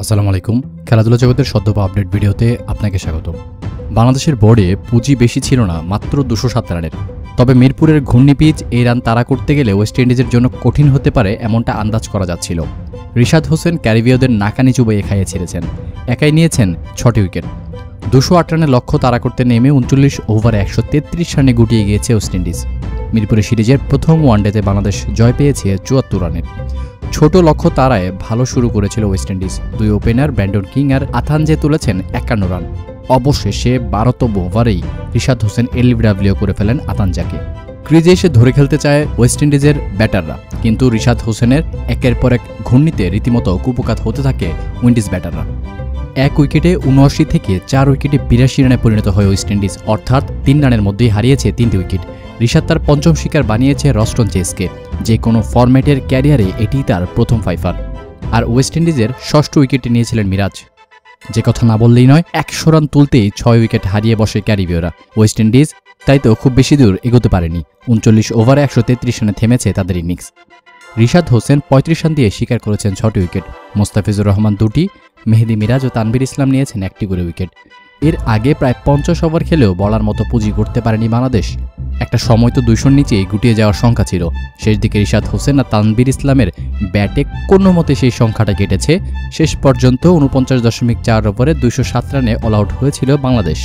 আসসালামু আলাইকুম। খেলাধুলা জগতের সদ্য আপডেট ভিডিওতে আপনাকে স্বাগত। বাংলাদেশের বোর্ডে পুঁজি বেশি ছিল না, মাত্র 207 রানের। তবে মিরপুরের ঘূর্ণি পিচ এই রান তাড়া করতে গেলে ওয়েস্ট ইন্ডিজের জন্য কঠিন হতে পারে এমনটা আন্দাজ করা যাচ্ছিল। রিশাদ হোসেন ক্যারিবীয়দের নাকানি চুবাইয়ে খাইয়ে ছেড়েছেন, একাই নিয়েছেন 6টি উইকেট। 208 রানের লক্ষ্য তাড়া করতে নেমে 39 ওভারে 133 রানে গুটিয়ে গিয়েছে ওয়েস্ট ইন্ডিজ। মিরপুরের সিরিজের প্রথম ওয়ানডেতে বাংলাদেশ জয় পেয়েছে 74 রানের। ছোট লক্ষ্য তাড়ায় ভালো শুরু করেছিল ওয়েস্ট ইন্ডিজ। দুই ওপেনার ব্র্যান্ডন কিং আর আথানজে তুলেছেন 51 রান। অবশেষে 12তম ওভারেই রিশাদ হোসেন এলবিডব্লিউ করে ফেলেন আতানজাকে। ক্রিজে এসে ধরে খেলতে চায় ওয়েস্ট ইন্ডিজের ব্যাটাররা, কিন্তু রিশাদ হোসেনের একের পর এক ঘূর্ণিতে রীতিমতো কুপকাত হতে থাকে উইন্ডিজ ব্যাটাররা। 1 উইকেটে 79 থেকে 4 উইকেটে 82 রানে পরিণত হয় ওয়েস্ট ইন্ডিজ, অর্থাৎ 3 রানের মধ্যেই হারিয়েছে 3টি উইকেট। রিশাদ তার পঞ্চম শিকার বানিয়েছে রস্টন চেসকে। যে কোনো ফরম্যাটের ক্যারিয়ারে এটিই তার প্রথম ফাইফার। আর ওয়েস্ট ইন্ডিজের 6ষ্ঠ উইকেটে নিয়েছিলেন মিরাজ। যে কথা না বললেই নয়, 100 রান তুলতেই 6 উইকেট হারিয়ে বসে ক্যারিবীয়রা। ওয়েস্ট ইন্ডিজ তাই তো খুব বেশি দূর এগোতে পারেনি। 39 ওভারে 133 রানে থেমেছে তাদের ইনিংস। রিশাদ হোসেন 35 রান দিয়ে শিকার করেছেন 6টি উইকেট। মোস্তাফিজুর রহমান 2টি, মেহেদি মিরাজ ও তানভীর ইসলাম নিয়েছেন 1টি করে উইকেট। এর আগে প্রায় 50 ওভার খেলেও বলার মতো পুঁজি করতে পারেনি বাংলাদেশ। একটা সময় তো 200-র নিচেই গুটিয়ে যাওয়ার সংখ্যা ছিল। শেষ দিকে রিশাদ হোসেন আর তানভীর ইসলামের ব্যাটে কোনো মতে সেই সংখ্যাটা কেটেছে। শেষ পর্যন্ত 49.4 ওভারে 207 রানে অল আউট হয়েছিল বাংলাদেশ।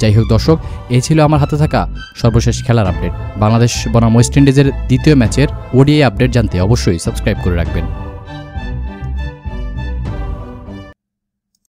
যাই হোক দর্শক, এই ছিল আমার হাতে থাকা সর্বশেষ খেলার আপডেট। বাংলাদেশ বনাম ওয়েস্ট ইন্ডিজের দ্বিতীয় ম্যাচের ওডিআই আপডেট জানতে অবশ্যই সাবস্ক্রাইব করে রাখবেন।